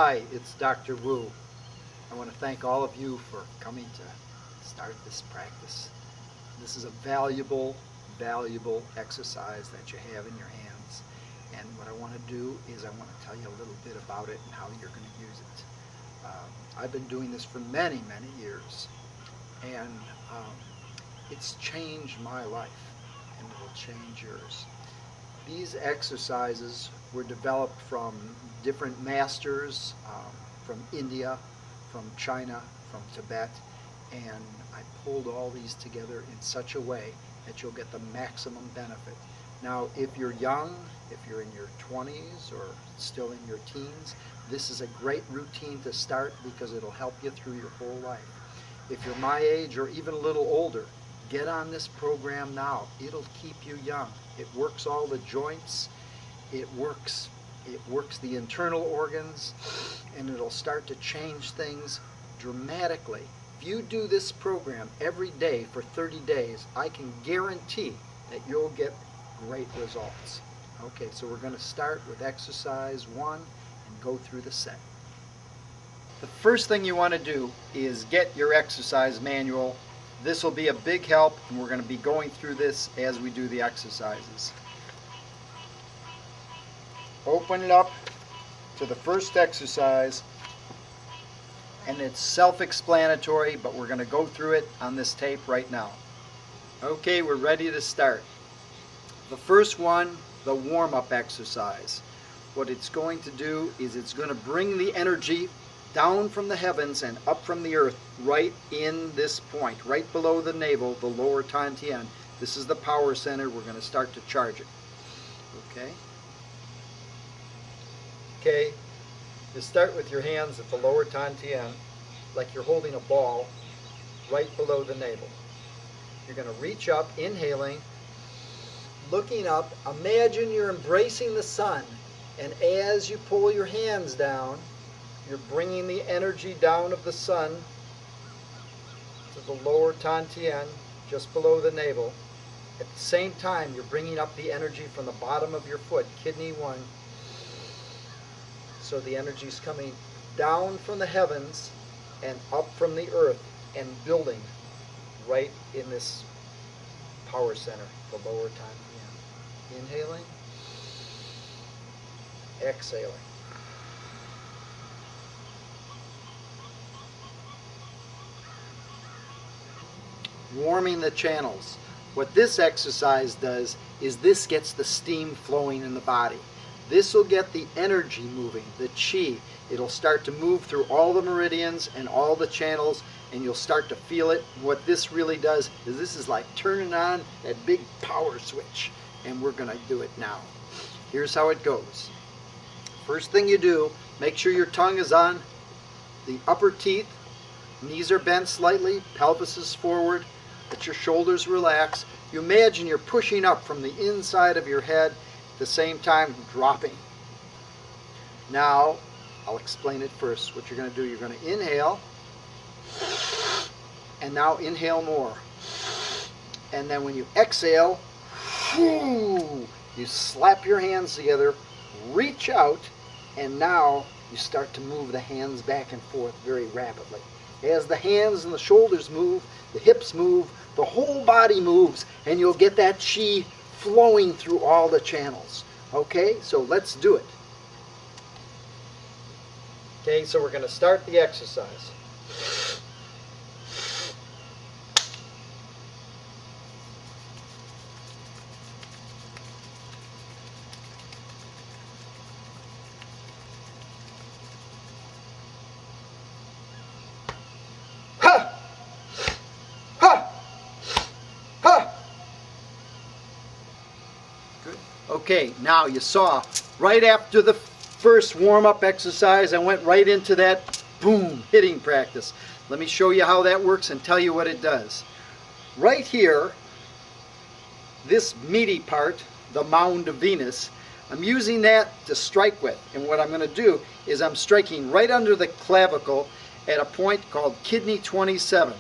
Hi, it's Dr. Wu. I want to thank all of you for coming to start this practice. This is a valuable, valuable exercise that you have in your hands. And what I want to do is I want to tell you a little bit about it and how you're going to use it. I've been doing this for many, many years. And it's changed my life, and it will change yours. These exercises were developed from different masters from India, from China, from Tibet, and I pulled all these together in such a way that you'll get the maximum benefit. Now, if you're young, if you're in your 20s or still in your teens, this is a great routine to start because it'll help you through your whole life. If you're my age or even a little older, get on this program now. It'll keep you young. It works all the joints, it works the internal organs, and it'll start to change things dramatically. If you do this program every day for 30 days, I can guarantee that you'll get great results. Okay, so we're going to start with exercise 1 and go through the set. The first thing you want to do is get your exercise manual. This will be a big help, and we're going to be going through this as we do the exercises. Open it up to the first exercise, and it's self-explanatory, but we're going to go through it on this tape right now. Okay, we're ready to start. The first one, the warm-up exercise. What it's going to do is it's going to bring the energy down from the heavens and up from the earth right in this point, right below the navel, the lower Tantian. This is the power center. We're going to start to charge it. Okay? Okay, you start with your hands at the lower Tantian, like you're holding a ball right below the navel. You're going to reach up, inhaling, looking up. Imagine you're embracing the sun, and as you pull your hands down, you're bringing the energy down of the sun to the lower Tantian, just below the navel. At the same time, you're bringing up the energy from the bottom of your foot, kidney 1. So the energy is coming down from the heavens and up from the earth and building right in this power center, the lower Tantian. Inhaling, exhaling. Warming the channels. What this exercise does is this gets the steam flowing in the body. This will get the energy moving, the chi. It'll start to move through all the meridians and all the channels, and you'll start to feel it. What this really does is this is like turning on that big power switch, and we're going to do it now. Here's how it goes. First thing you do, make sure your tongue is on the upper teeth. Knees are bent slightly, pelvis is forward, let your shoulders relax. You imagine you're pushing up from the inside of your head, at the same time dropping. Now, I'll explain it first. What you're going to do, you're going to inhale, and now inhale more. And then when you exhale, you slap your hands together, reach out, and now you start to move the hands back and forth very rapidly. As the hands and the shoulders move, the hips move, the whole body moves, and you'll get that chi flowing through all the channels. Okay, so let's do it. Okay, so we're going to start the exercise. Okay, now you saw right after the first warm-up exercise, I went right into that boom hitting practice. Let me show you how that works and tell you what it does. Right here, this meaty part, the mound of Venus, I'm using that to strike with. And what I'm going to do is I'm striking right under the clavicle at a point called kidney 27.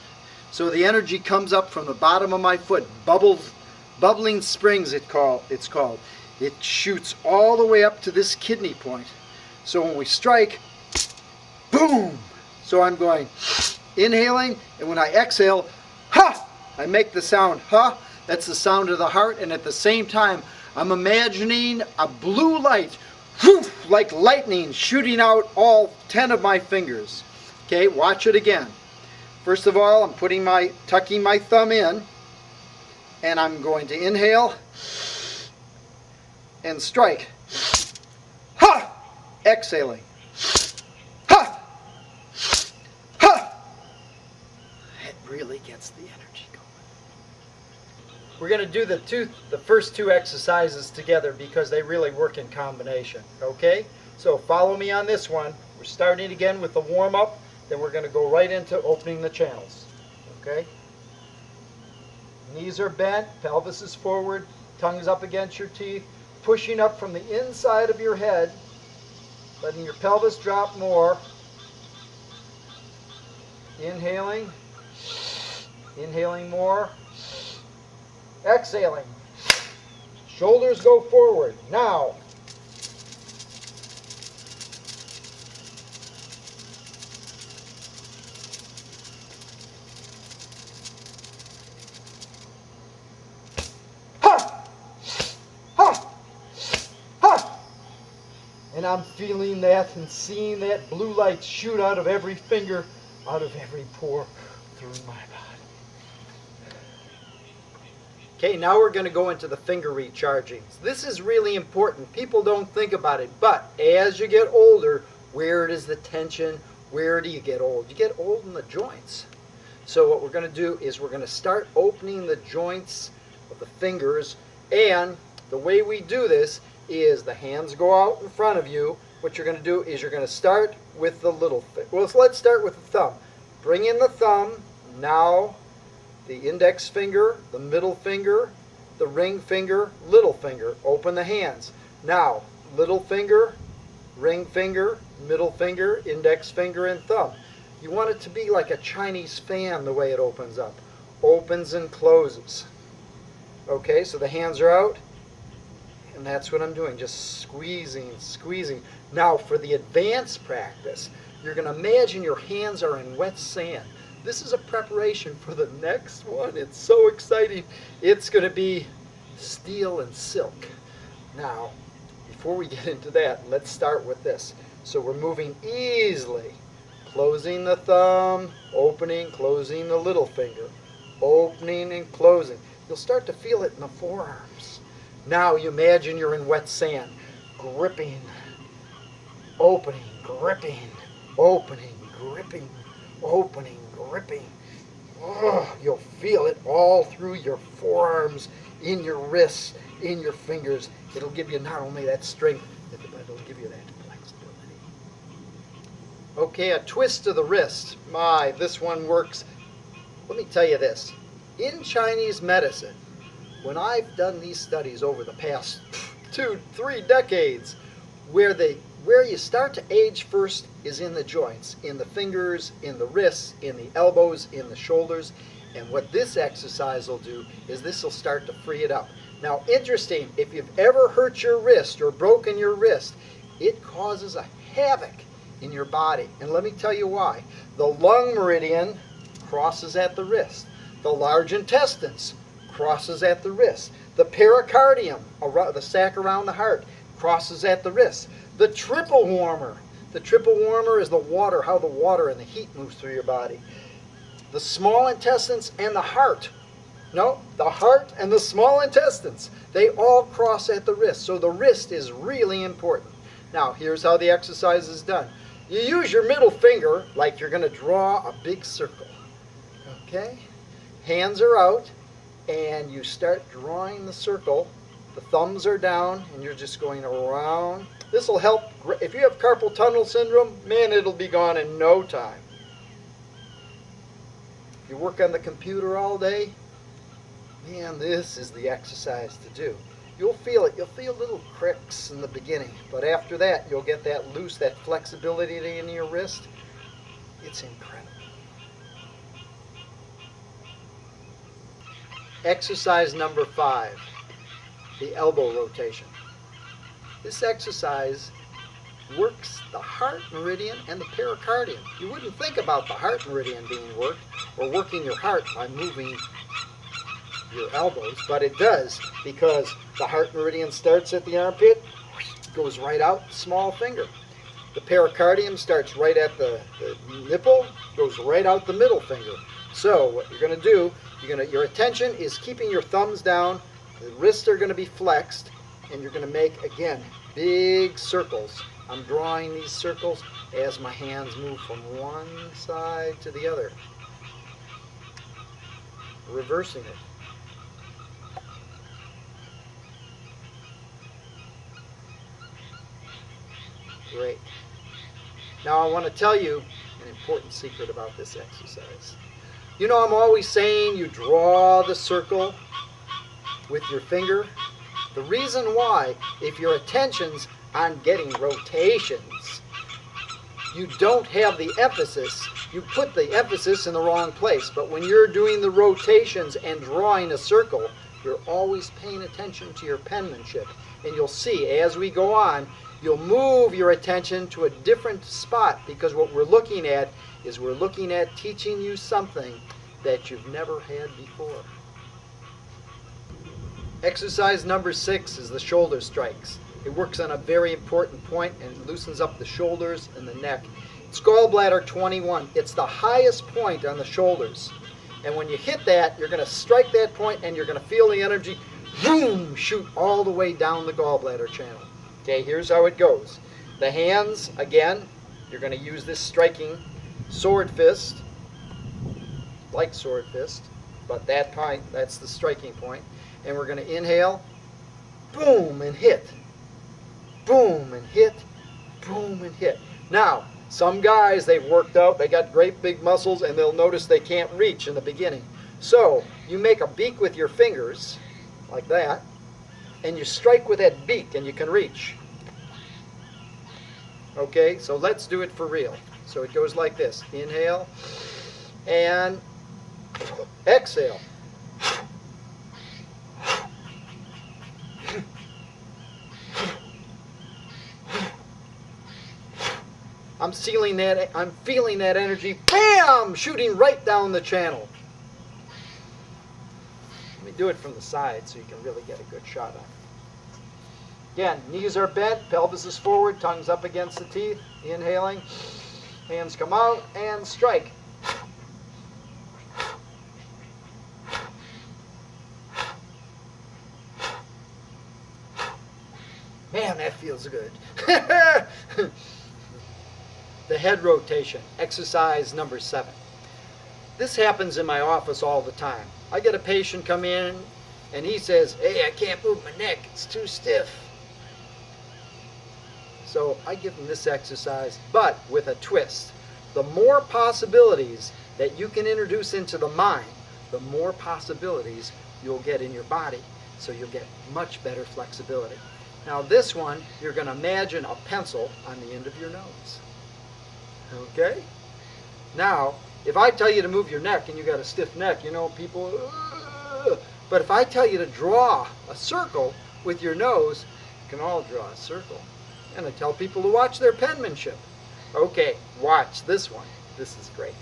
So the energy comes up from the bottom of my foot, bubbling springs it's called. It shoots all the way up to this kidney point. So when we strike, boom. So I'm going inhaling, and when I exhale, ha, I make the sound ha. That's the sound of the heart, and at the same time, I'm imagining a blue light, whoosh, like lightning shooting out all 10 of my fingers. Okay, watch it again. First of all, I'm tucking my thumb in, and I'm going to inhale and strike. Ha! Exhaling. Ha! Ha! It really gets the energy going. We're going to do the first two exercises together because they really work in combination. Okay? So follow me on this one. We're starting again with the warm-up. Then we're going to go right into opening the channels. Okay? Knees are bent, pelvis is forward, tongue's up against your teeth, pushing up from the inside of your head, letting your pelvis drop more. Inhaling, inhaling more, exhaling. Shoulders go forward. Now, and I'm feeling that and seeing that blue light shoot out of every finger, out of every pore through my body. Okay, now we're going to go into the finger recharging. This is really important. People don't think about it, but as you get older, where is the tension? Where do you get old? You get old in the joints. So what we're going to do is we're going to start opening the joints of the fingers, and the way we do this is the hands go out in front of you. What you're going to do is you're going to start with the little finger. Well, so let's start with the thumb. Bring in the thumb. Now the index finger, the middle finger, the ring finger, little finger. Open the hands. Now little finger, ring finger, middle finger, index finger, and thumb. You want it to be like a Chinese fan the way it opens up. Opens and closes. Okay, so the hands are out. And that's what I'm doing, just squeezing, squeezing. Now for the advanced practice, you're going to imagine your hands are in wet sand. This is a preparation for the next one. It's so exciting. It's going to be steel and silk. Now, before we get into that, let's start with this. So we're moving easily. Closing the thumb, opening, closing the little finger. Opening and closing. You'll start to feel it in the forearms. Now you imagine you're in wet sand, gripping, opening, gripping, opening, gripping, opening, gripping. Oh, you'll feel it all through your forearms, in your wrists, in your fingers. It'll give you not only that strength, but it'll give you that flexibility. Okay, a twist of the wrist. My, this one works. Let me tell you this. In Chinese medicine, when I've done these studies over the past 2-3 decades, where you start to age first is in the joints, in the fingers, in the wrists, in the elbows, in the shoulders. And what this exercise will do is this will start to free it up. Now, interesting, if you've ever hurt your wrist or broken your wrist, it causes a havoc in your body. And let me tell you why. The lung meridian crosses at the wrist. The large intestines crosses at the wrist. The pericardium, the sac around the heart, crosses at the wrist. The triple warmer. The triple warmer is the water, how the water and the heat moves through your body. The small intestines and the heart. No, the heart and the small intestines. They all cross at the wrist. So the wrist is really important. Now, here's how the exercise is done. You use your middle finger like you're going to draw a big circle. Okay? Hands are out. And you start drawing the circle. The thumbs are down, and you're just going around. This will help. If you have carpal tunnel syndrome, man, it'll be gone in no time. If you work on the computer all day, man, this is the exercise to do. You'll feel it. You'll feel little cricks in the beginning, but after that, you'll get that loose, that flexibility in your wrist. It's incredible. Exercise number 5, the elbow rotation. This exercise works the heart meridian and the pericardium. You wouldn't think about the heart meridian being worked or working your heart by moving your elbows, but it does, because the heart meridian starts at the armpit, goes right out the small finger. The pericardium starts right at the nipple, goes right out the middle finger. So what you're going to do, your attention is keeping your thumbs down, the wrists are going to be flexed, and you're going to make, again, big circles. I'm drawing these circles as my hands move from one side to the other, reversing it. Great. Now I want to tell you an important secret about this exercise. You know, I'm always saying you draw the circle with your finger. The reason why, if your attention's on getting rotations, you don't have the emphasis. You put the emphasis in the wrong place. But when you're doing the rotations and drawing a circle, you're always paying attention to your penmanship. And you'll see, as we go on, you'll move your attention to a different spot, because what we're looking at is we're looking at teaching you something that you've never had before. Exercise number 6 is the shoulder strikes. It works on a very important point and loosens up the shoulders and the neck. It's gallbladder 21. It's the highest point on the shoulders. And when you hit that, you're going to strike that point and you're going to feel the energy, boom, shoot all the way down the gallbladder channel. Okay, here's how it goes. The hands, again, you're going to use this striking sword fist, like sword fist, but that's the striking point. And we're going to inhale, boom, and hit. Boom, and hit. Boom, and hit. Now, some guys, they've worked out, they got great big muscles, and they'll notice they can't reach in the beginning. So, you make a beak with your fingers, like that, and you strike with that beak, and you can reach. Okay, so let's do it for real. So it goes like this. Inhale, and exhale. I'm feeling that energy, bam, shooting right down the channel. Let me do it from the side so you can really get a good shot on it. Again, knees are bent, pelvis is forward, tongue's up against the teeth. Inhaling, hands come out, and strike. Man, that feels good. The head rotation, exercise number 7. This happens in my office all the time. I get a patient come in and he says, "Hey, I can't move my neck, it's too stiff." So I give him this exercise, but with a twist. The more possibilities that you can introduce into the mind, the more possibilities you'll get in your body. So you'll get much better flexibility. Now this one, you're going to imagine a pencil on the end of your nose. Okay? Now, if I tell you to move your neck and you got a stiff neck, you know, people, but if I tell you to draw a circle with your nose, you can all draw a circle. And I tell people to watch their penmanship. Okay, watch this one. This is great.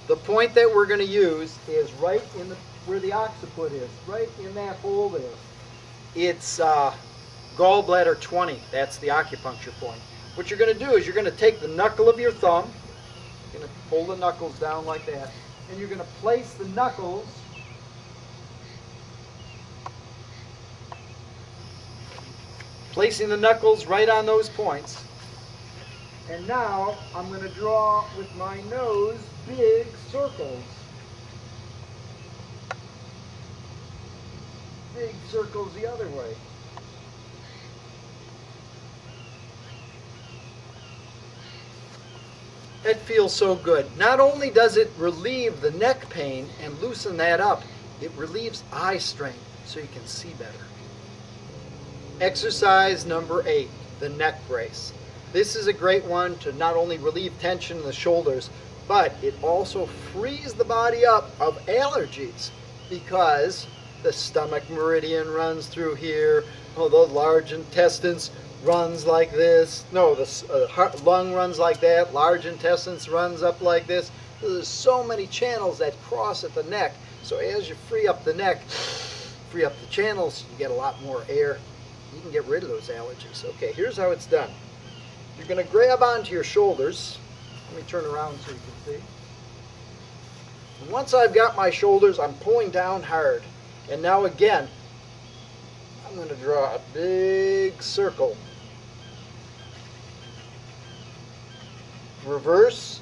The point that we're going to use is right in where the occiput is, right in that hole there. It's gallbladder 20. That's the acupuncture point. What you're going to do is you're going to take the knuckle of your thumb, you're going to pull the knuckles down like that, and you're going to place the knuckles right on those points. And now I'm going to draw with my nose big circles. Big circles the other way. It feels so good. Not only does it relieve the neck pain and loosen that up, it relieves eye strain so you can see better. Exercise number 8, the neck brace. This is a great one to not only relieve tension in the shoulders, but it also frees the body up of allergies, because the stomach meridian runs through here, the large intestines, runs like this. No, the lung runs like that. Large intestines runs up like this. There's so many channels that cross at the neck. So as you free up the neck, free up the channels, you get a lot more air. You can get rid of those allergies. Okay, here's how it's done. You're going to grab onto your shoulders. Let me turn around so you can see. And once I've got my shoulders, I'm pulling down hard. And now again, I'm going to draw a big circle. Reverse.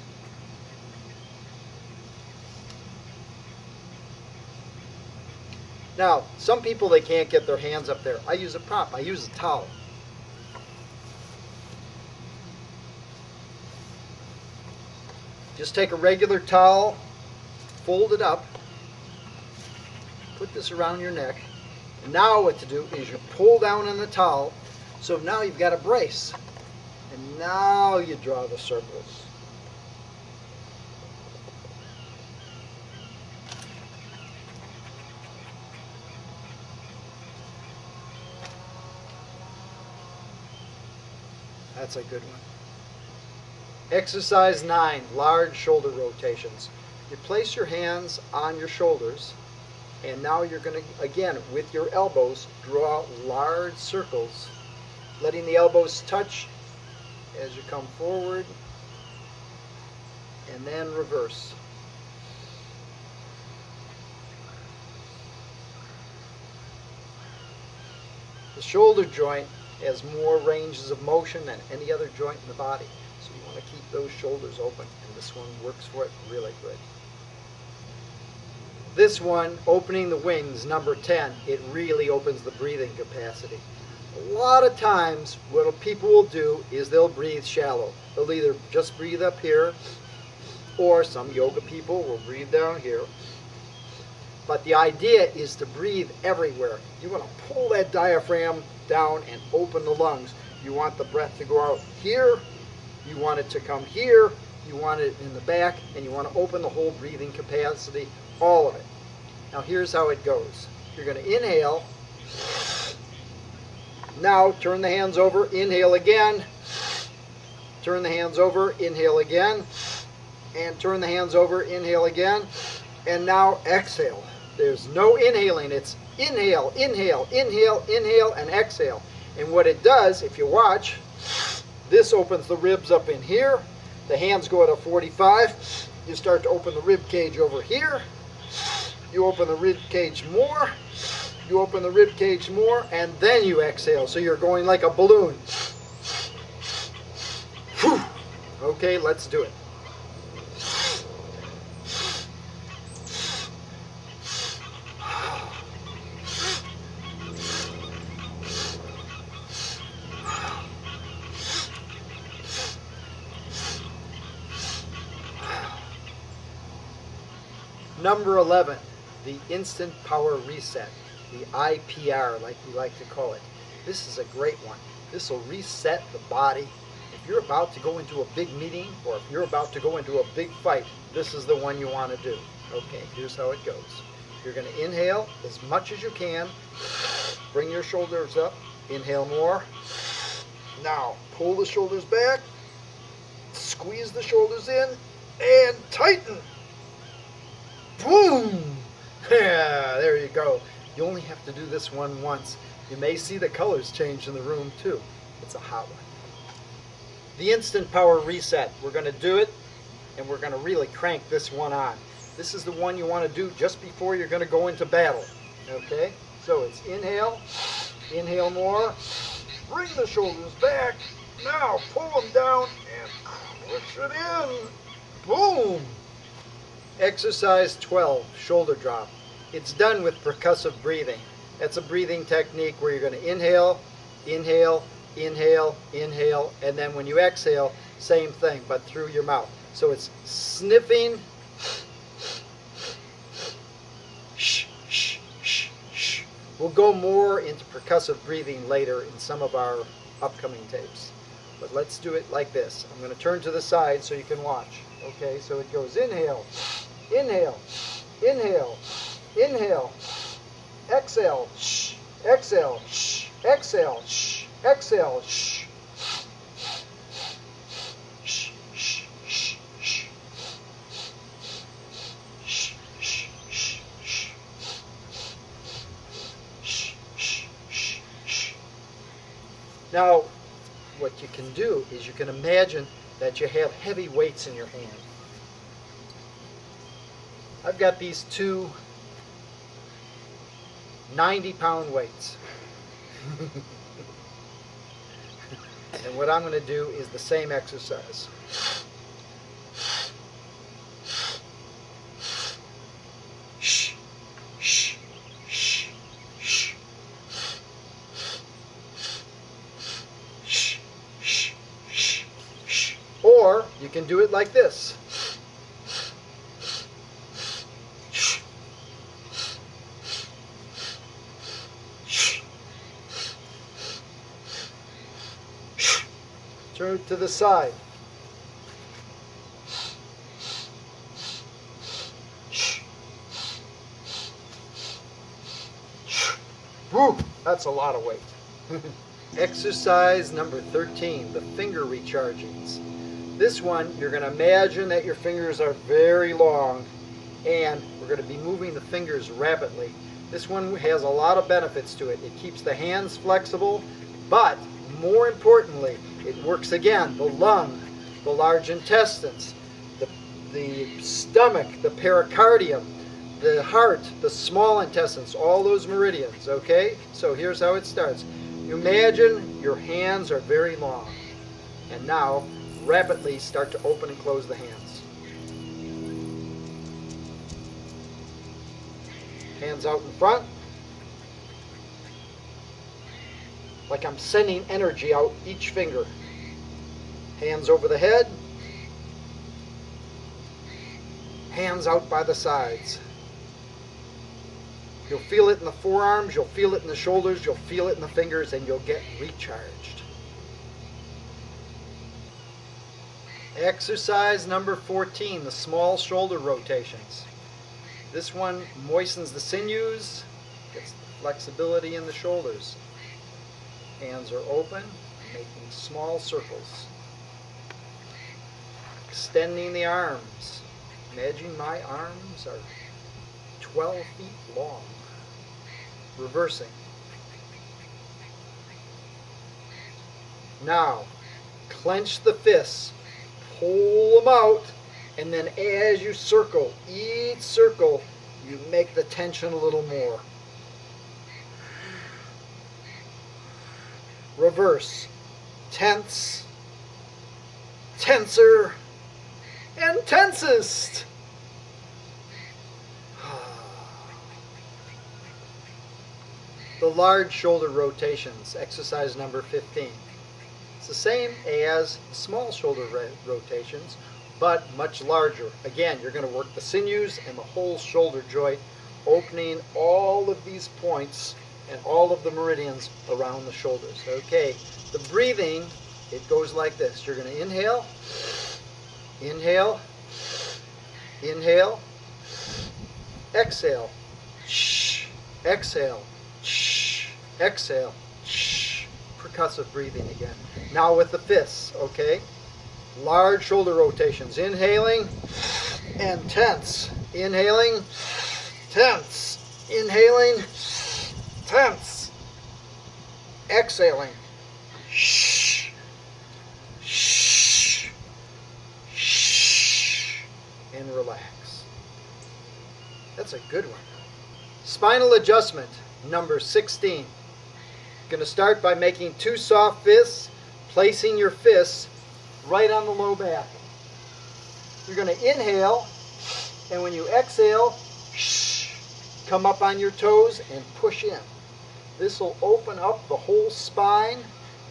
Now, some people, they can't get their hands up there. I use a prop. I use a towel. Just take a regular towel, fold it up, put this around your neck. And now what to do is you pull down on the towel, so now you've got a brace. And now you draw the circles. That's a good one. Exercise 9, large shoulder rotations. You place your hands on your shoulders, and now you're going to, again, with your elbows, draw large circles, letting the elbows touch as you come forward, and then reverse. The shoulder joint has more ranges of motion than any other joint in the body. So you want to keep those shoulders open, and this one works for it really good. This one, opening the wings, number 10, it really opens the breathing capacity. A lot of times what people will do is they'll breathe shallow. They'll either just breathe up here, or some yoga people will breathe down here. But the idea is to breathe everywhere. You want to pull that diaphragm down and open the lungs. You want the breath to go out here, you want it to come here, you want it in the back, and you want to open the whole breathing capacity, all of it. Now here's how it goes. You're going to inhale. Now turn the hands over, inhale again. Turn the hands over, inhale again. And turn the hands over, inhale again. And now exhale. There's no inhaling, it's inhale, inhale, inhale, inhale, and exhale. And what it does, if you watch, this opens the ribs up in here. The hands go at a 45. You start to open the rib cage over here. You open the rib cage more. You open the rib cage more, and then you exhale. So you're going like a balloon. Whew. Okay, let's do it. Number 11, the Instant Power Reset, the IPR, like we like to call it. This is a great one. This will reset the body. If you're about to go into a big meeting, or if you're about to go into a big fight, this is the one you want to do. Okay, here's how it goes. You're going to inhale as much as you can. Bring your shoulders up. Inhale more. Now, pull the shoulders back. Squeeze the shoulders in. And tighten. Boom! Yeah, there you go. You only have to do this one once. You may see the colors change in the room too. It's a hot one. The Instant Power Reset. We're going to do it, and we're going to really crank this one on. This is the one you want to do just before you're going to go into battle. Okay? So it's inhale, inhale more, bring the shoulders back. Now pull them down and push it in. Boom! Exercise 12, shoulder drop. It's done with percussive breathing. That's a breathing technique where you're going to inhale, inhale, inhale, inhale, and then when you exhale, same thing, but through your mouth. So it's sniffing, shh, shh, shh, shh. We'll go more into percussive breathing later in some of our upcoming tapes. But let's do it like this. I'm going to turn to the side so you can watch. Okay, so it goes inhale, inhale, inhale, inhale, exhale, shh, exhale, shh, exhale, shh, exhale, shh. Now, what you can do is you can imagine that you have heavy weights in your hand. I've got these two 90-pound weights. And what I'm going to do is the same exercise. Shh, shh, shh, shh. Shh, shh, shh, shh. Or you can do it like this. Turn it to the side. Woo, that's a lot of weight. Exercise number 13, the finger rechargings. This one, you're going to imagine that your fingers are very long, and we're going to be moving the fingers rapidly. This one has a lot of benefits to it. It keeps the hands flexible, but more importantly, it works again, the lung, the large intestines, the stomach, the pericardium, the heart, the small intestines, all those meridians, okay? So here's how it starts. Imagine your hands are very long, and now rapidly start to open and close the hands. Hands out in front, like I'm sending energy out each finger. Hands over the head, hands out by the sides. You'll feel it in the forearms, you'll feel it in the shoulders, you'll feel it in the fingers, and you'll get recharged. Exercise number 14, the small shoulder rotations. This one moistens the sinews, gets the flexibility in the shoulders. Hands are open, making small circles. Extending the arms. Imagine my arms are 12 feet long. Reversing. Now, clench the fists, pull them out, and then as you circle, each circle, you make the tension a little more. Reverse. Tense, tenser, and tensest. The large shoulder rotations, exercise number 15. It's the same as the small shoulder rotations, but much larger. Again, you're going to work the sinews and the whole shoulder joint, opening all of these points and all of the meridians around the shoulders. Okay, the breathing, it goes like this. You're going to inhale, inhale, inhale, exhale, shh, exhale, shh, exhale, shh. Percussive breathing again. Now with the fists, okay? Large shoulder rotations. Inhaling and tense. Inhaling, tense. Inhaling, tense. Exhaling. Shh. Shh. Shh. And relax. That's a good one. Spinal adjustment, number 16. Going to start by making two soft fists, placing your fists right on the low back. You're going to inhale, and when you exhale, shh, come up on your toes and push in. This will open up the whole spine.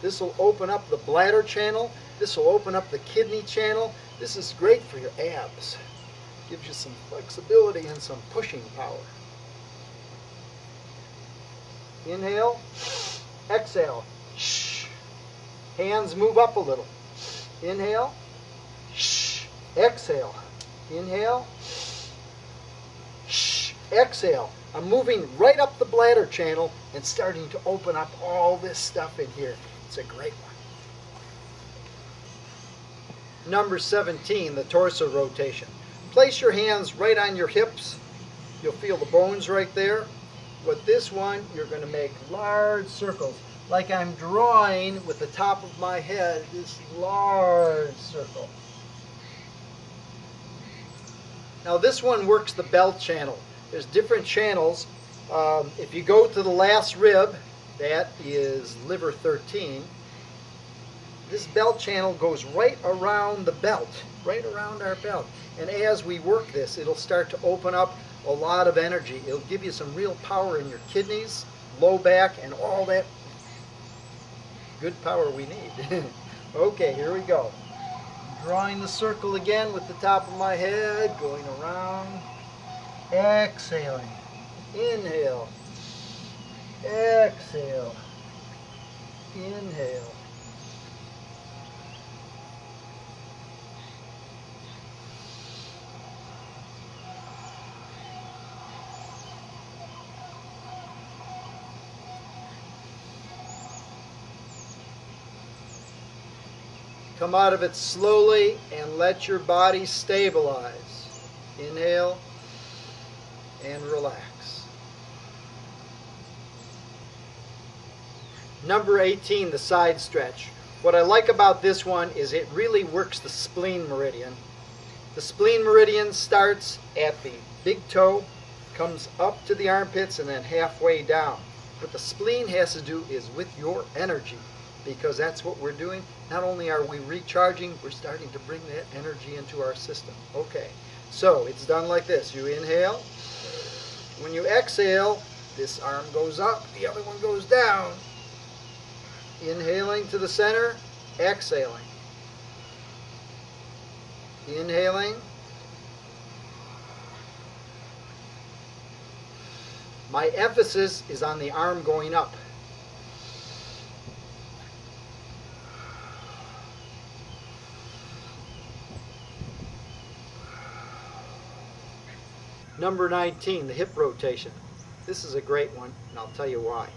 This will open up the bladder channel. This will open up the kidney channel. This is great for your abs. Gives you some flexibility and some pushing power. Inhale, exhale, shh. Hands move up a little. Inhale, shh. Exhale. Inhale, shh. Exhale. I'm moving right up the bladder channel and starting to open up all this stuff in here. It's a great one. Number 17, the torso rotation. Place your hands right on your hips. You'll feel the bones right there. With this one, you're going to make large circles. like I'm drawing with the top of my head this large circle. Now this one works the belt channel. There's different channels. If you go to the last rib, that is liver 13, this belt channel goes right around the belt, right around our belt. And as we work this, it'll start to open up a lot of energy. It'll give you some real power in your kidneys, low back, and all that good power we need. Okay, here we go. Drawing the circle again with the top of my head, going around, exhaling, inhale, exhale, inhale. Come out of it slowly and let your body stabilize. Inhale and relax. Number 18, the side stretch. What I like about this one is it really works the spleen meridian. The spleen meridian starts at the big toe, comes up to the armpits, and then halfway down. What the spleen has to do is with your energy, because that's what we're doing. Not only are we recharging, we're starting to bring that energy into our system. Okay, so it's done like this. You inhale. When you exhale, this arm goes up, the other one goes down. Inhaling to the center, exhaling. Inhaling. My emphasis is on the arm going up. Number 19, the hip rotation. This is a great one, and I'll tell you why.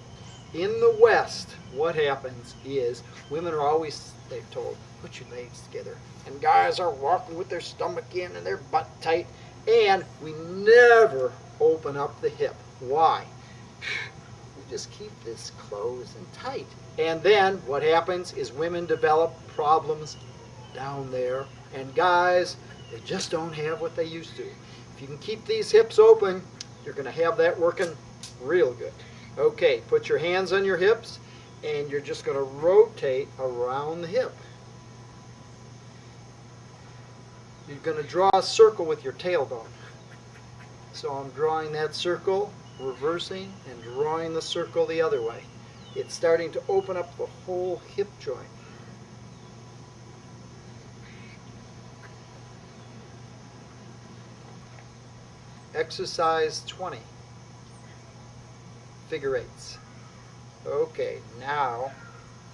In the West, what happens is women are always, they've told, put your legs together. And guys are walking with their stomach in and their butt tight, and we never open up the hip. Why? We just keep this closed and tight. And then what happens is women develop problems down there, and guys, they just don't have what they used to. If you can keep these hips open, you're going to have that working real good. Okay, put your hands on your hips, and you're just going to rotate around the hip. You're going to draw a circle with your tailbone. So I'm drawing that circle, reversing, and drawing the circle the other way. It's starting to open up the whole hip joint. Exercise 20, figure eights. Okay, now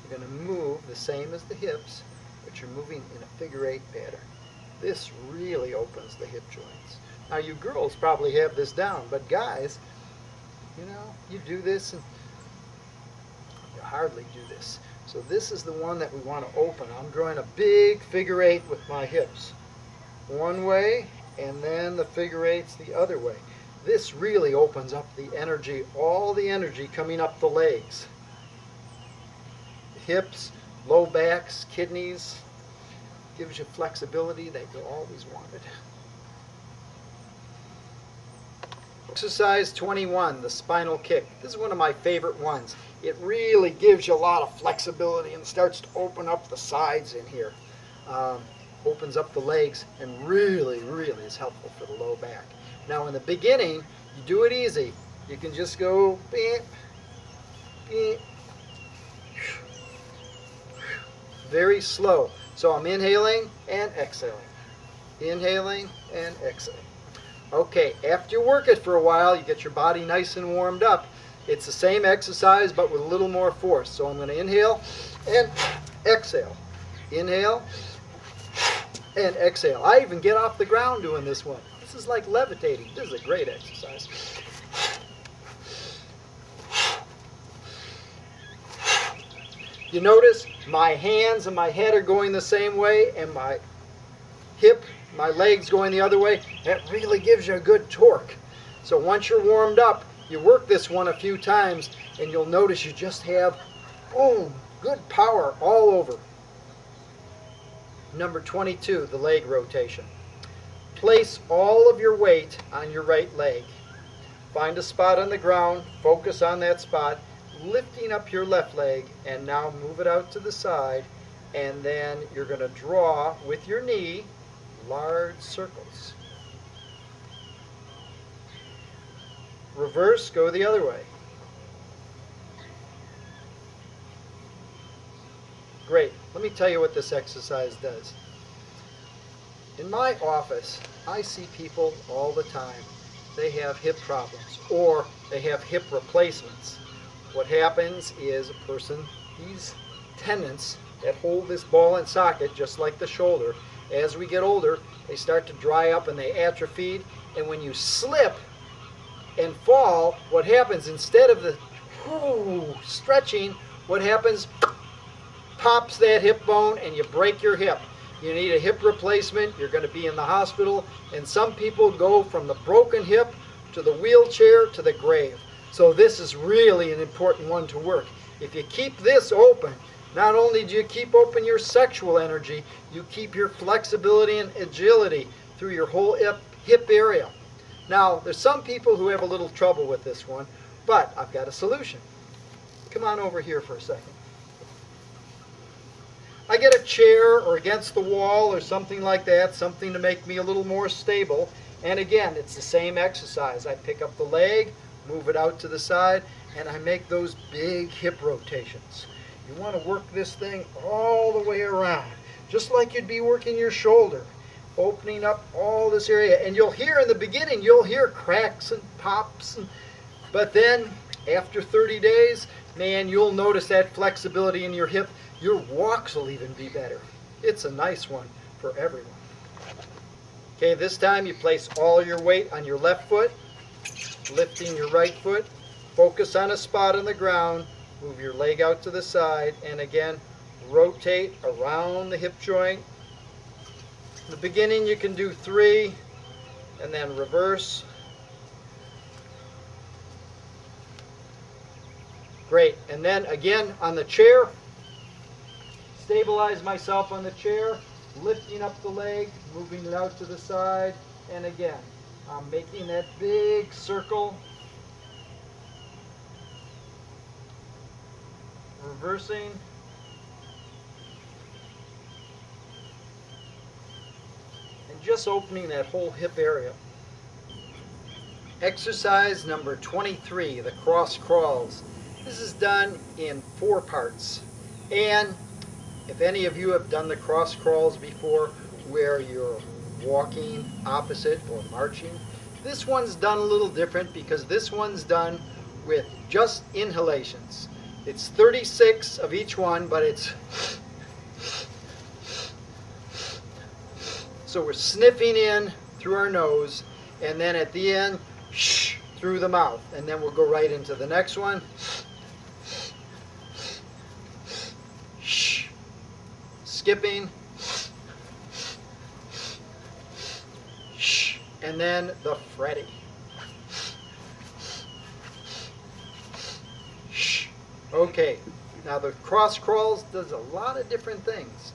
you're going to move the same as the hips, but you're moving in a figure eight pattern. This really opens the hip joints. Now you girls probably have this down, but guys, you know, you do this and you hardly do this. So this is the one that we want to open. I'm drawing a big figure eight with my hips. One way, and then the figure eights the other way. This really opens up the energy, all the energy coming up the legs. Hips, low backs, kidneys, gives you flexibility that you always wanted. Exercise 21, the spinal kick. This is one of my favorite ones. It really gives you a lot of flexibility and starts to open up the sides in here. Opens up the legs and really, really is helpful for the low back. Now in the beginning, you do it easy. You can just go beep, beep, very slow. So I'm inhaling and exhaling. Inhaling and exhaling. Okay, after you work it for a while, you get your body nice and warmed up. It's the same exercise but with a little more force. So I'm going to inhale and exhale. Inhale and exhale. I even get off the ground doing this one. This is like levitating. This is a great exercise. You notice my hands and my head are going the same way, and my hip, my legs going the other way. That really gives you a good torque. So once you're warmed up, you work this one a few times, and you'll notice you just have Boom. Good power all over. Number 22, the leg rotation. Place all of your weight on your right leg. Find a spot on the ground, focus on that spot, lifting up your left leg, and now move it out to the side, and then you're going to draw with your knee large circles. Reverse, go the other way. Great. Let me tell you what this exercise does. In my office, I see people all the time. They have hip problems or they have hip replacements. What happens is a person, these tendons that hold this ball and socket just like the shoulder, as we get older, they start to dry up and they atrophy. And when you slip and fall, what happens instead of the stretching, what happens? Pops that hip bone and you break your hip. You need a hip replacement, you're going to be in the hospital, and some people go from the broken hip to the wheelchair to the grave. So this is really an important one to work. If you keep this open, not only do you keep open your sexual energy, you keep your flexibility and agility through your whole hip area. Now, there's some people who have a little trouble with this one, but I've got a solution. Come on over here for a second. I get a chair or against the wall or something like that, something to make me a little more stable. And again, it's the same exercise. I pick up the leg, move it out to the side, and I make those big hip rotations. You want to work this thing all the way around, just like you'd be working your shoulder, opening up all this area. And you'll hear in the beginning, you'll hear cracks and pops, but then after 30 days, man, you'll notice that flexibility in your hip. Your walks will even be better. It's a nice one for everyone. Okay, this time you place all your weight on your left foot, lifting your right foot, focus on a spot on the ground, move your leg out to the side, and again, rotate around the hip joint. In the beginning you can do 3, and then reverse. Great, and then again on the chair, stabilize myself on the chair, lifting up the leg, moving it out to the side, and again, I'm making that big circle, reversing, and just opening that whole hip area. Exercise number 23, the cross crawls. This is done in 4 parts, and if any of you have done the cross crawls before where you're walking opposite or marching, this one's done a little different because this one's done with just inhalations. It's 36 of each one, but it's so we're sniffing in through our nose, and then at the end, through the mouth, and then we'll go right into the next one. Skipping, and then the Freddy. Okay, now the cross crawls does a lot of different things.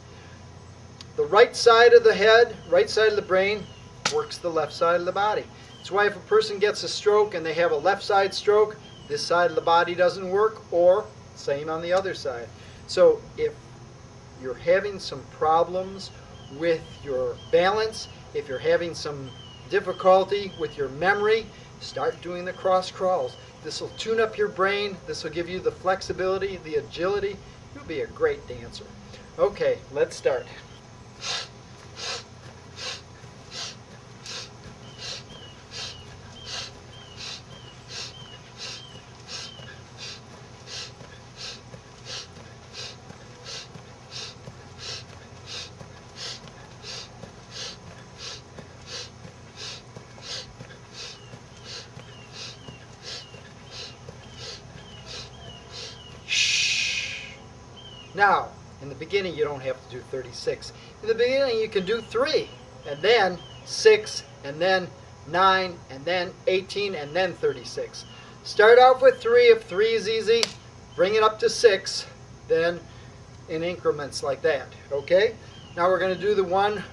The right side of the head, right side of the brain, works the left side of the body. That's why if a person gets a stroke and they have a left side stroke, this side of the body doesn't work, or same on the other side. So if you're having some problems with your balance, if you're having some difficulty with your memory, start doing the cross crawls. This will tune up your brain. This will give you the flexibility, the agility. You'll be a great dancer. Okay, let's start. Now, in the beginning, you don't have to do 36. In the beginning, you can do 3, and then 6, and then 9, and then 18, and then 36. Start off with 3 if 3 is easy. Bring it up to 6, then in increments like that. Okay? Now we're going to do the one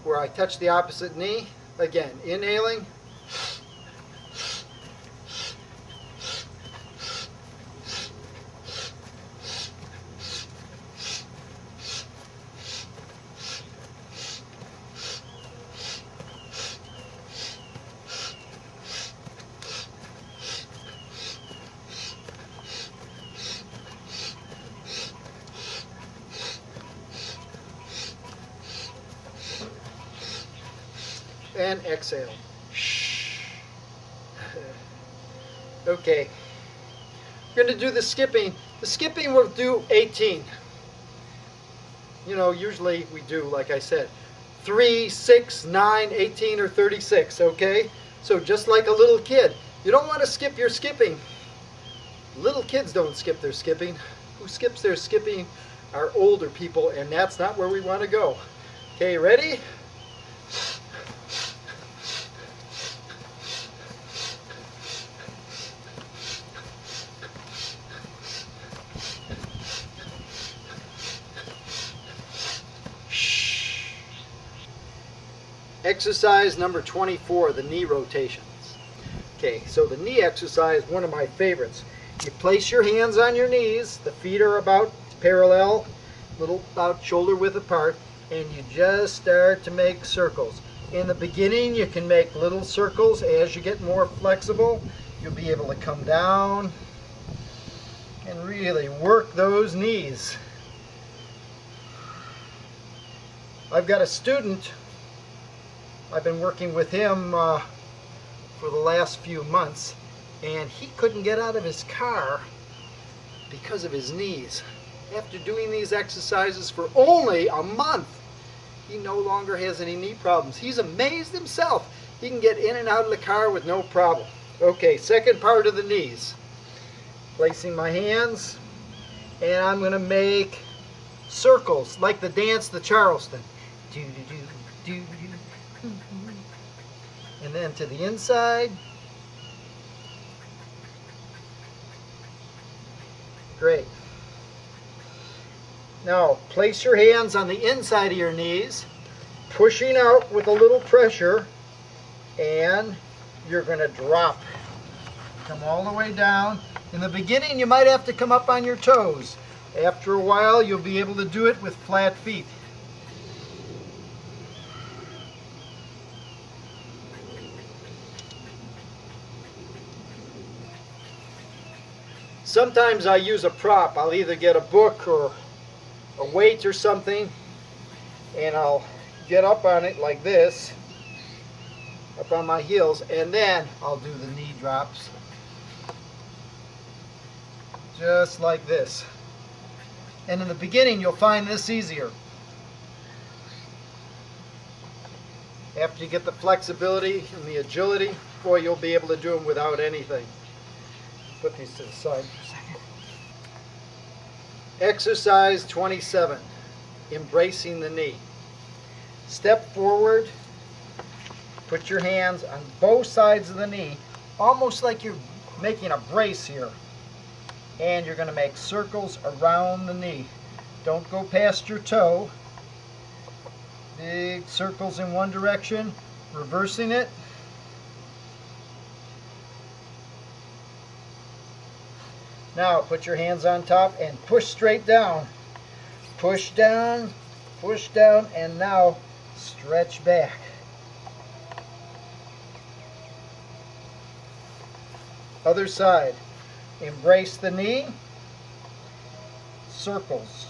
where I touch the opposite knee. Again, inhaling. And exhale. Okay. We're going to do the skipping. The skipping we'll do 18. You know, usually we do, like I said, 3, 6, 9, 18, or 36, okay? So just like a little kid. You don't want to skip your skipping. Little kids don't skip their skipping. Who skips their skipping are older people, and that's not where we want to go. Okay, ready? Exercise number 24, the knee rotations. Okay, so the knee exercise, one of my favorites. You place your hands on your knees, the feet are about parallel, little about shoulder width apart, and you just start to make circles. In the beginning, you can make little circles. As you get more flexible, you'll be able to come down and really work those knees. I've got a student. I've been working with him for the last few months, and he couldn't get out of his car because of his knees. After doing these exercises for only a month, he no longer has any knee problems. He's amazed himself. He can get in and out of the car with no problem. Okay, second part of the knees. Placing my hands, and I'm going to make circles like the dance, the Charleston. Do, do, do, do, do. And then to the inside. Great. Now place your hands on the inside of your knees, pushing out with a little pressure, and you're going to drop. Come all the way down. In the beginning, you might have to come up on your toes. After a while, you'll be able to do it with flat feet. Sometimes I use a prop. I'll either get a book or a weight or something, and I'll get up on it like this, up on my heels, and then I'll do the knee drops. Just like this. And in the beginning, you'll find this easier. After you get the flexibility and the agility, boy, you'll be able to do them without anything. Put these to the side for a second. Exercise 27, embracing the knee. Step forward, put your hands on both sides of the knee, almost like you're making a brace here. And you're going to make circles around the knee. Don't go past your toe. Big circles in one direction, reversing it. Now put your hands on top and push straight down. Push down, and now stretch back. Other side. Embrace the knee. Circles.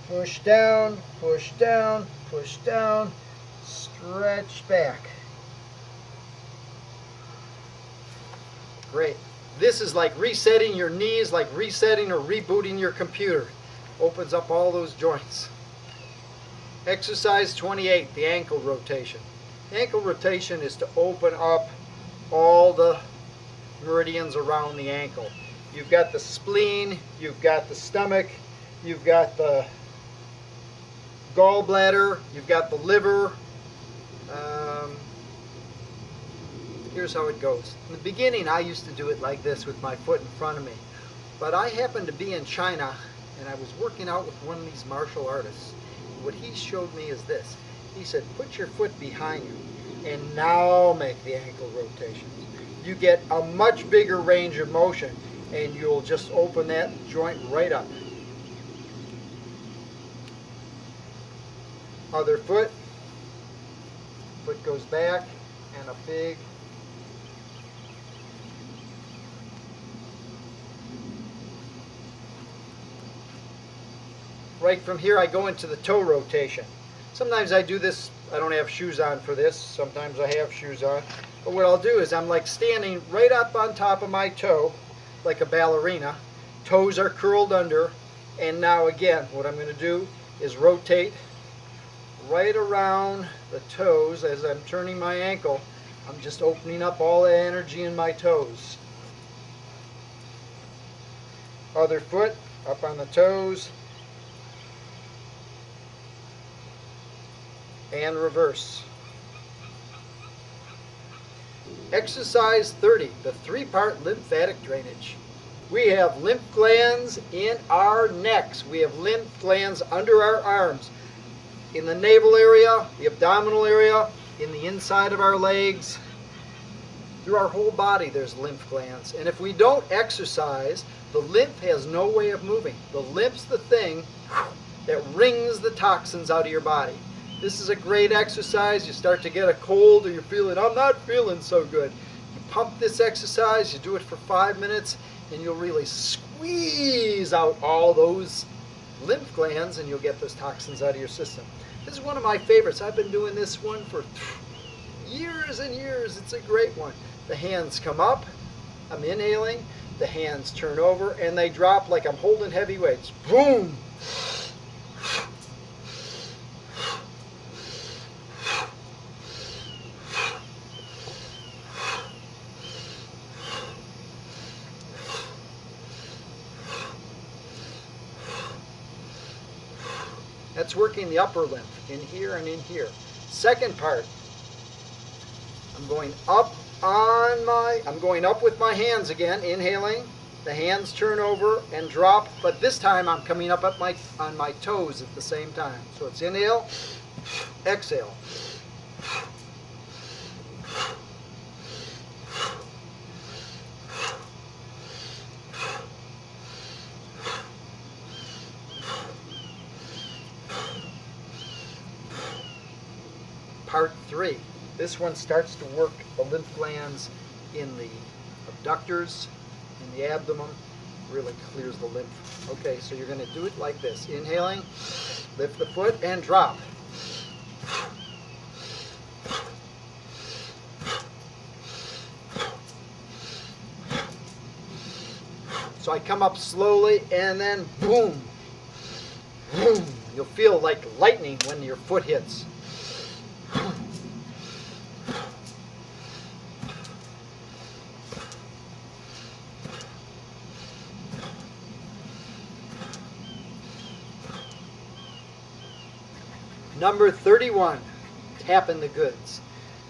Push down, push down, push down, stretch back. Great. This is like resetting your knees, like resetting or rebooting your computer. Opens up all those joints. Exercise 28, the ankle rotation. Ankle rotation is to open up all the meridians around the ankle. You've got the spleen, you've got the stomach, you've got the gallbladder, you've got the liver. Here's how it goes. In the beginning, I used to do it like this with my foot in front of me. But I happened to be in China, and I was working out with one of these martial artists. What he showed me is this. He said, put your foot behind you, and now make the ankle rotations. You get a much bigger range of motion, and you'll just open that joint right up. Other foot. Foot goes back, and a big right from here I go into the toe rotation. Sometimes I do this, I don't have shoes on for this, sometimes I have shoes on, but what I'll do is I'm like standing right up on top of my toe like a ballerina, toes are curled under, and now again what I'm going to do is rotate right around the toes as I'm turning my ankle. I'm just opening up all the energy in my toes. Other foot up on the toes, and reverse. Exercise 30, the three-part lymphatic drainage. We have lymph glands in our necks. We have lymph glands under our arms. In the navel area, the abdominal area, in the inside of our legs. Through our whole body there's lymph glands. And if we don't exercise, the lymph has no way of moving. The lymph's the thing that wrings the toxins out of your body. This is a great exercise. You start to get a cold or you're feeling, I'm not feeling so good. You pump this exercise, you do it for 5 minutes, and you'll really squeeze out all those lymph glands and you'll get those toxins out of your system. This is one of my favorites. I've been doing this one for years and years. It's a great one. The hands come up, I'm inhaling, the hands turn over, and they drop like I'm holding heavy weights. Boom! That's working the upper lymph, in here and in here. Second part, I'm going up with my hands again, inhaling. The hands turn over and drop, but this time I'm coming up at on my toes at the same time. So it's inhale, exhale. Part 3. This one starts to work the lymph glands in the abductors, in the abdomen, really clears the lymph. Okay, so you're going to do it like this. Inhaling, lift the foot and drop. So I come up slowly and then boom, boom. You'll feel like lightning when your foot hits. Number 31, tapping the goods.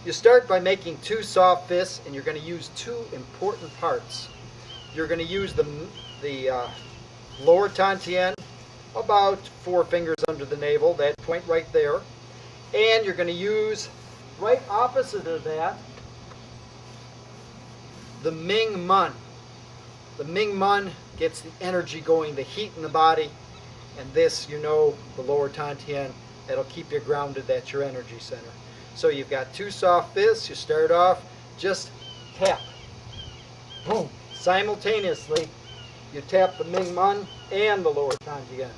You start by making 2 soft fists, and you're going to use 2 important parts. You're going to use the lower tantien, about 4 fingers under the navel, that point right there. And you're going to use, right opposite of that, the Ming Mun. The Ming Mun gets the energy going, the heat in the body. And this, you know, the lower tantien, that'll keep you grounded. That's your energy center. So you've got 2 soft fists. You start off, just tap. Boom. Simultaneously, you tap the Ming Mun and the lower tantien.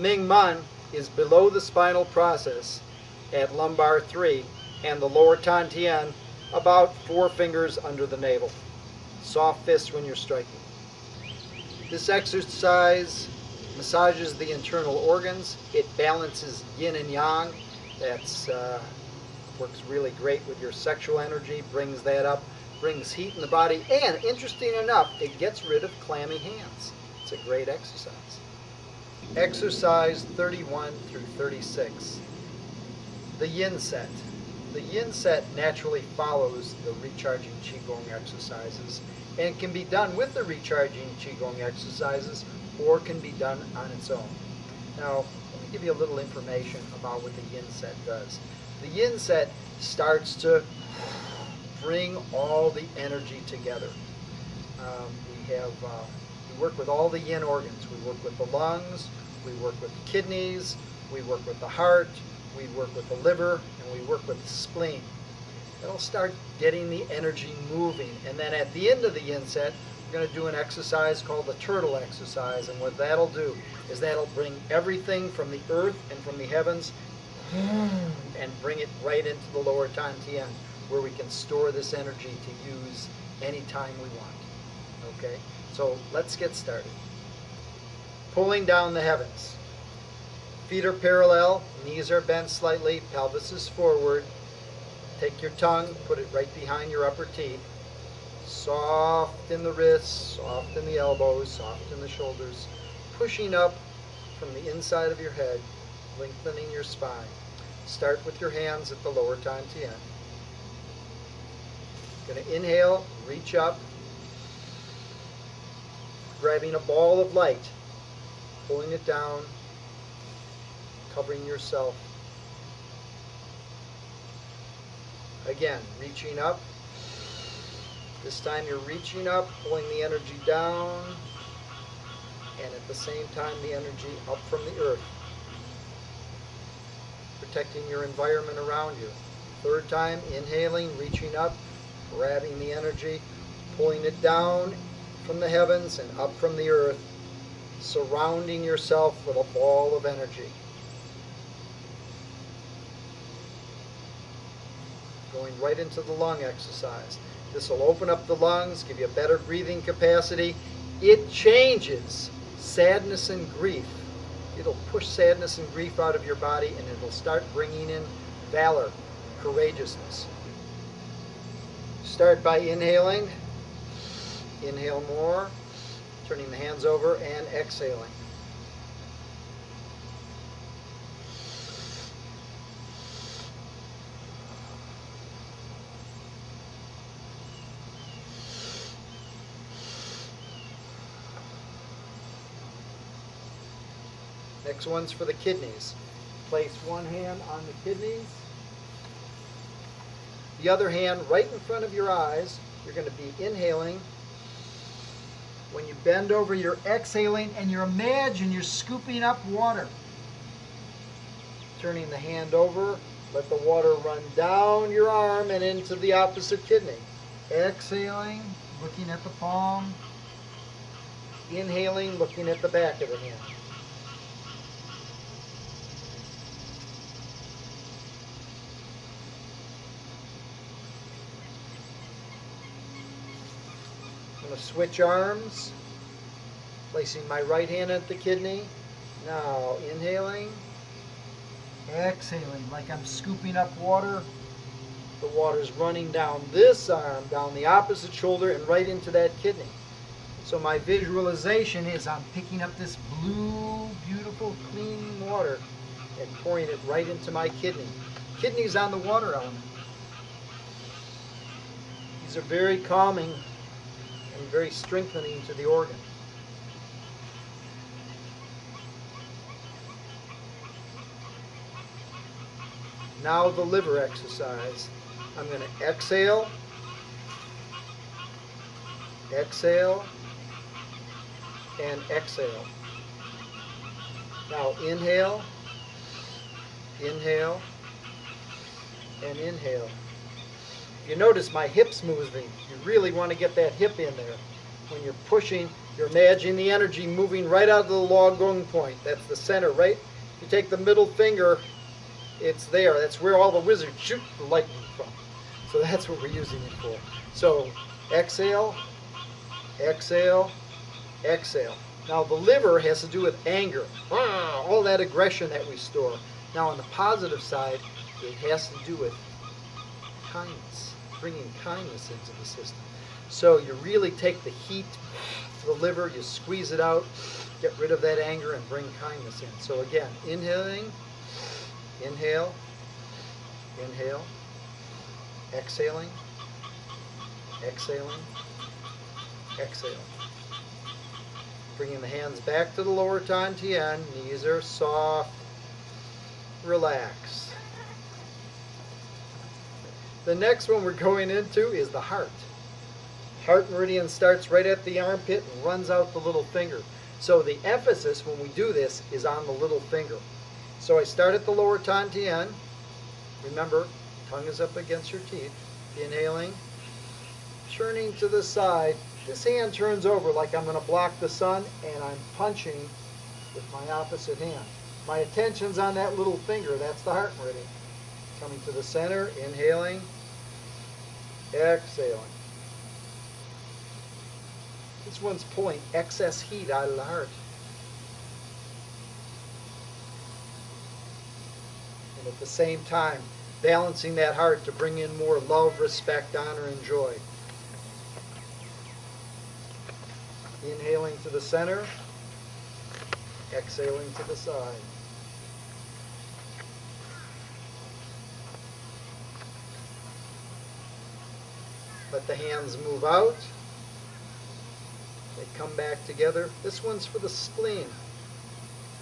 Ming Man is below the spinal process at lumbar 3 and the lower Tantien about 4 fingers under the navel. Soft fists when you're striking. This exercise massages the internal organs. It balances yin and yang. That's works really great with your sexual energy, brings that up, brings heat in the body, and interesting enough, it gets rid of clammy hands. It's a great exercise. Exercise 31 through 36. The yin set. The yin set naturally follows the recharging Qigong exercises and can be done with the recharging Qigong exercises or can be done on its own. Now, let me give you a little information about what the yin set does. The yin set starts to bring all the energy together. We work with all the yin organs. We work with the lungs, we work with the kidneys, we work with the heart, we work with the liver, and we work with the spleen. It'll start getting the energy moving. And then at the end of the yin set, we're going to do an exercise called the turtle exercise. And what that'll do is that'll bring everything from the earth and from the heavens and bring it right into the lower Tantien, where we can store this energy to use anytime we want. Okay? So let's get started. Pulling down the heavens. Feet are parallel, knees are bent slightly, pelvis is forward. Take your tongue, put it right behind your upper teeth. Soft in the wrists, soft in the elbows, soft in the shoulders. Pushing up from the inside of your head, lengthening your spine. Start with your hands at the lower Tantien. Going to inhale, reach up, grabbing a ball of light, pulling it down, covering yourself. Again, reaching up. This time you're reaching up, pulling the energy down, and at the same time the energy up from the earth, protecting your environment around you. Third time, inhaling, reaching up, grabbing the energy, pulling it down from the heavens and up from the earth, surrounding yourself with a ball of energy. Going right into the lung exercise. This will open up the lungs, give you a better breathing capacity. It changes sadness and grief. It'll push sadness and grief out of your body, and it'll start bringing in valor, courageousness. Start by inhaling. Inhale more, turning the hands over and exhaling. Next one's for the kidneys. Place one hand on the kidneys. The other hand right in front of your eyes. You're going to be inhaling. When you bend over, you're exhaling, and you imagine you're scooping up water. Turning the hand over, let the water run down your arm and into the opposite kidney. Exhaling, looking at the palm. Inhaling, looking at the back of the hand. I'm going to switch arms, placing my right hand at the kidney. Now inhaling, exhaling like I'm scooping up water. The water's running down this arm, down the opposite shoulder, and right into that kidney. So my visualization is I'm picking up this blue, beautiful, clean water and pouring it right into my kidney. Kidney's on the water element. These are very calming and very strengthening to the organ. Now the liver exercise. I'm going to exhale, exhale, and exhale. Now inhale, inhale, and inhale. You notice my hips moving. You really want to get that hip in there. When you're pushing, you're imagining the energy moving right out of the log Gong point. That's the center, right? You take the middle finger, it's there. That's where all the wizards shoot the lightning from. So that's what we're using it for. So exhale, exhale, exhale. Now the liver has to do with anger, all that aggression that we store. Now on the positive side, it has to do with kindness, bringing kindness into the system. So you really take the heat to the liver, you squeeze it out, get rid of that anger and bring kindness in. So again, inhaling, inhale, inhale, exhaling, exhaling, exhale. Bringing the hands back to the lower Tantien, knees are soft, relax. The next one we're going into is the heart. Heart meridian starts right at the armpit and runs out the little finger. So the emphasis when we do this is on the little finger. So I start at the lower Tantien. Remember, tongue is up against your teeth. Inhaling, turning to the side. This hand turns over like I'm going to block the sun, and I'm punching with my opposite hand. My attention's on that little finger. That's the heart meridian. Coming to the center, inhaling, exhaling. This one's pulling excess heat out of the heart. And at the same time, balancing that heart to bring in more love, respect, honor, and joy. Inhaling to the center, exhaling to the side. Let the hands move out. They come back together. This one's for the spleen.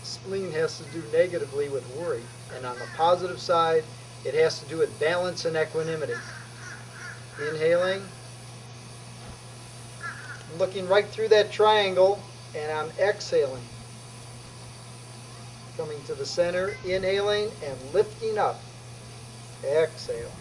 Spleen has to do negatively with worry. And on the positive side, it has to do with balance and equanimity. Inhaling. I'm looking right through that triangle, and I'm exhaling. Coming to the center, inhaling and lifting up. Exhale.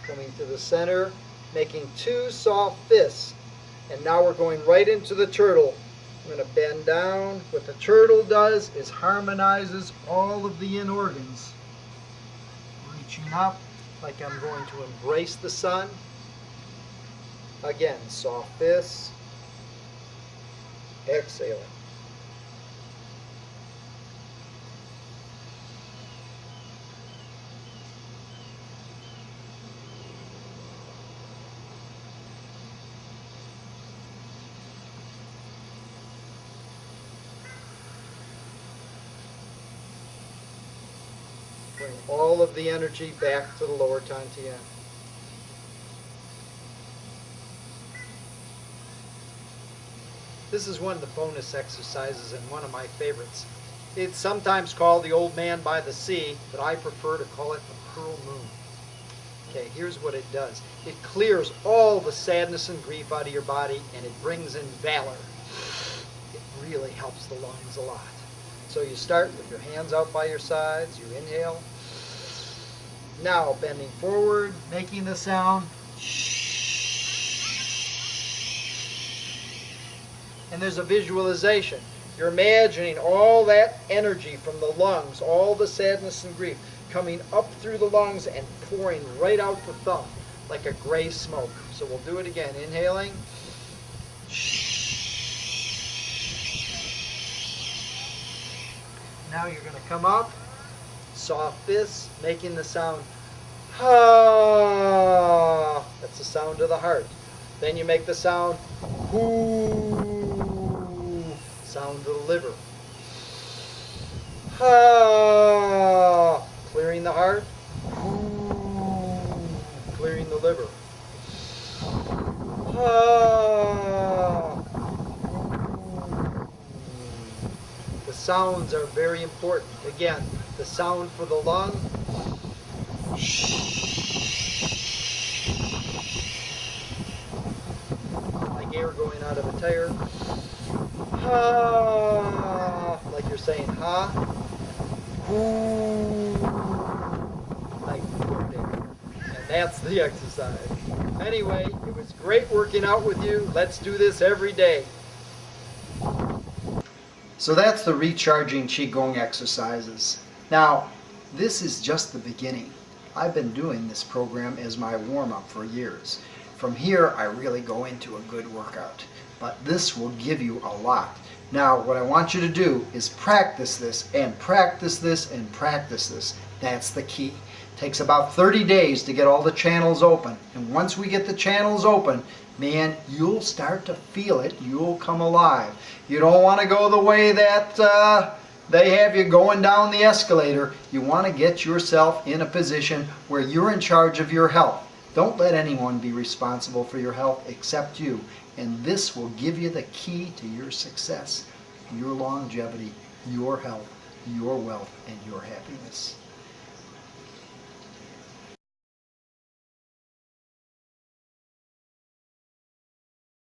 Coming to the center, making two soft fists. And now we're going right into the turtle. I'm going to bend down. What the turtle does is harmonizes all of the in organs. Reaching up like I'm going to embrace the sun. Again, soft fists. Exhaling. Bring all of the energy back to the lower Tantien. This is one of the bonus exercises and one of my favorites. It's sometimes called the old man by the sea, but I prefer to call it the pearl moon. Okay, here's what it does. It clears all the sadness and grief out of your body, and it brings in valor. It really helps the lungs a lot. So you start with your hands out by your sides, you inhale. Now bending forward, making the sound. And there's a visualization. You're imagining all that energy from the lungs, all the sadness and grief, coming up through the lungs and pouring right out the thumb like a gray smoke. So we'll do it again. Inhaling. Now you're going to come up, soft fists, making the sound ha. That's the sound of the heart. Then you make the sound hoo, sound of the liver. Ha, clearing the heart. Hoo, clearing the liver. Ha. The sounds are very important. Again, the sound for the lung. Like air going out of a tire. Ha, like you're saying ha. Ooh, like and that's the exercise. Anyway, it was great working out with you. Let's do this every day. So that's the recharging Qigong exercises. Now, this is just the beginning. I've been doing this program as my warm-up for years. From here, I really go into a good workout. But this will give you a lot. Now, what I want you to do is practice this and practice this and practice this. That's the key. It takes about 30 days to get all the channels open. And once we get the channels open, man, you'll start to feel it. You'll come alive. You don't want to go the way that they have you going down the escalator. You want to get yourself in a position where you're in charge of your health. Don't let anyone be responsible for your health except you. And this will give you the key to your success, your longevity, your health, your wealth, and your happiness.